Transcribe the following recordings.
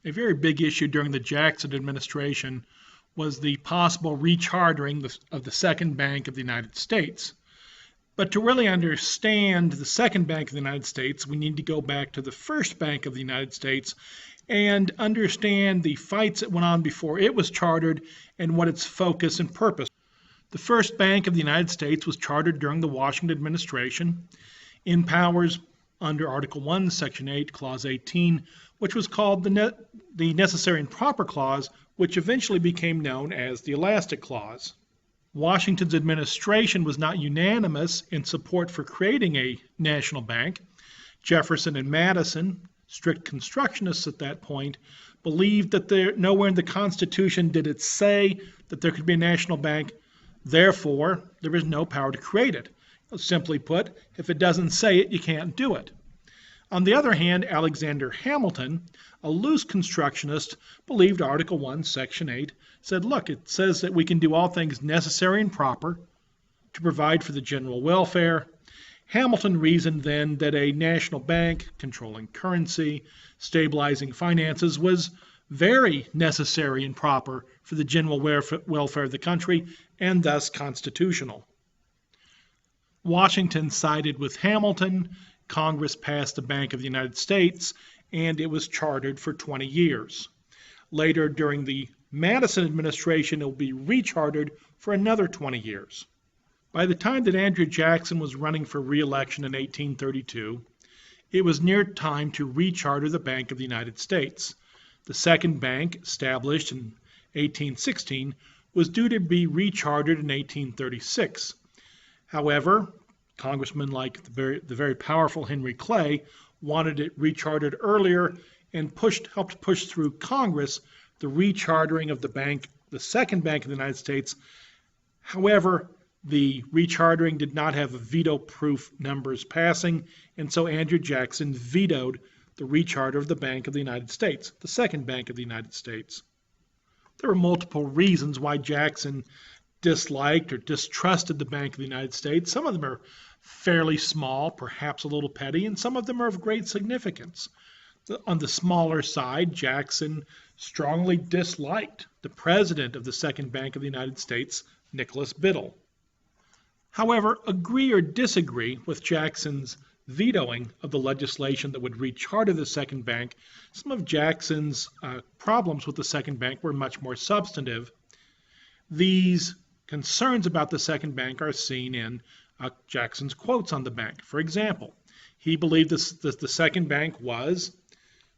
A very big issue during the Jackson administration was the possible rechartering of the Second Bank of the United States. But to really understand the Second Bank of the United States, we need to go back to the First Bank of the United States and understand the fights that went on before it was chartered and what its focus and purpose. The First Bank of the United States was chartered during the Washington administration in powers under Article 1, Section 8, Clause 18, which was called the Necessary and Proper Clause, which eventually became known as the Elastic Clause. Washington's administration was not unanimous in support for creating a national bank. Jefferson and Madison, strict constructionists at that point, believed that nowhere in the Constitution did it say that there could be a national bank. Therefore, there is no power to create it. Simply put, if it doesn't say it, you can't do it. On the other hand, Alexander Hamilton, a loose constructionist, believed Article 1, Section 8, said, look, it says that we can do all things necessary and proper to provide for the general welfare. Hamilton reasoned then that a national bank controlling currency, stabilizing finances was very necessary and proper for the general welfare of the country and thus constitutional. Washington sided with Hamilton. Congress passed the Bank of the United States, and it was chartered for 20 years. Later, during the Madison administration, it will be rechartered for another 20 years. By the time that Andrew Jackson was running for re-election in 1832, it was near time to recharter the Bank of the United States. The Second Bank, established in 1816, was due to be rechartered in 1836. However, congressmen like the very powerful Henry Clay wanted it rechartered earlier and helped push through Congress the rechartering of the Second Bank of the United States. However, the rechartering did not have veto-proof numbers passing, and so Andrew Jackson vetoed the recharter of the Bank of the United States, the Second Bank of the United States. There were multiple reasons why Jackson disliked or distrusted the Bank of the United States. Some of them are fairly small, perhaps a little petty, and some of them are of great significance. On the smaller side, Jackson strongly disliked the president of the Second Bank of the United States, Nicholas Biddle. However, agree or disagree with Jackson's vetoing of the legislation that would recharter the Second Bank, some of Jackson's problems with the Second Bank were much more substantive. These concerns about the Second Bank are seen in Jackson's quotes on the bank. For example, he believed that the Second Bank was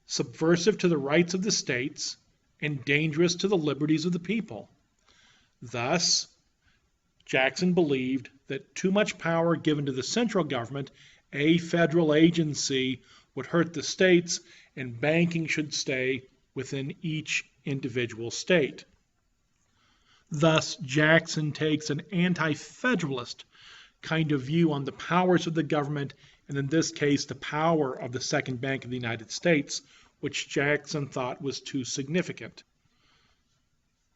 subversive to the rights of the states and dangerous to the liberties of the people. Thus, Jackson believed that too much power given to the central government, a federal agency, would hurt the states, and banking should stay within each individual state. Thus, Jackson takes an anti-federalist kind of view on the powers of the government, and in this case, the power of the Second Bank of the United States, which Jackson thought was too significant.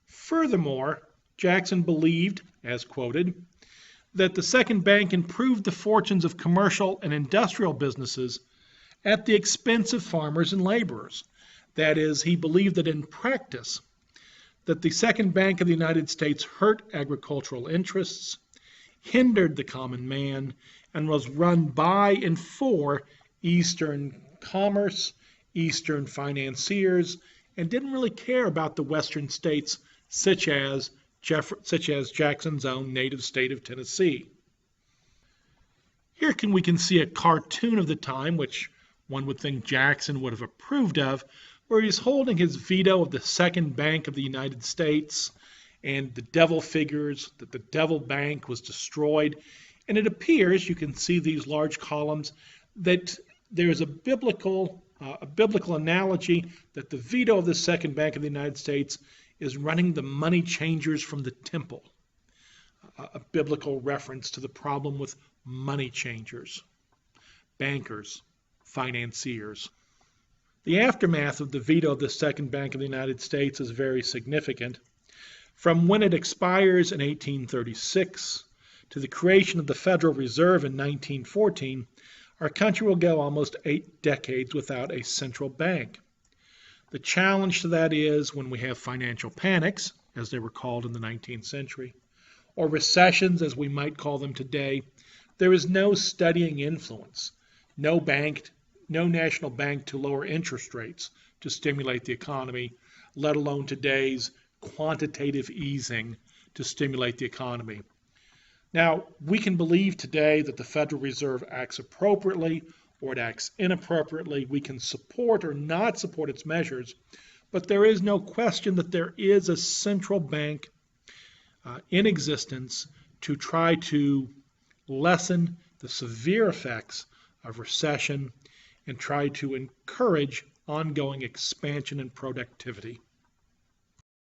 Furthermore, Jackson believed, as quoted, that the Second Bank improved the fortunes of commercial and industrial businesses at the expense of farmers and laborers. That is, he believed that in practice, that the Second Bank of the United States hurt agricultural interests, hindered the common man, and was run by and for Eastern commerce, Eastern financiers, and didn't really care about the Western states such as Jackson's own native state of Tennessee. Here we can see a cartoon of the time, which one would think Jackson would have approved of, where he's holding his veto of the Second Bank of the United States, and the devil figures that the devil bank was destroyed. And it appears, you can see these large columns, that there's a biblical analogy that the veto of the Second Bank of the United States is running the money changers from the temple, a biblical reference to the problem with money changers, bankers, financiers. The aftermath of the veto of the Second Bank of the United States is very significant. From when it expires in 1836 to the creation of the Federal Reserve in 1914, our country will go almost 8 decades without a central bank. The challenge to that is when we have financial panics, as they were called in the 19th century, or recessions, as we might call them today, there is no steadying influence, no bank, no national bank to lower interest rates to stimulate the economy, let alone today's quantitative easing to stimulate the economy. Now, we can believe today that the Federal Reserve acts appropriately or it acts inappropriately. We can support or not support its measures, but there is no question that there is a central bank in existence to try to lessen the severe effects of recession and try to encourage ongoing expansion and productivity.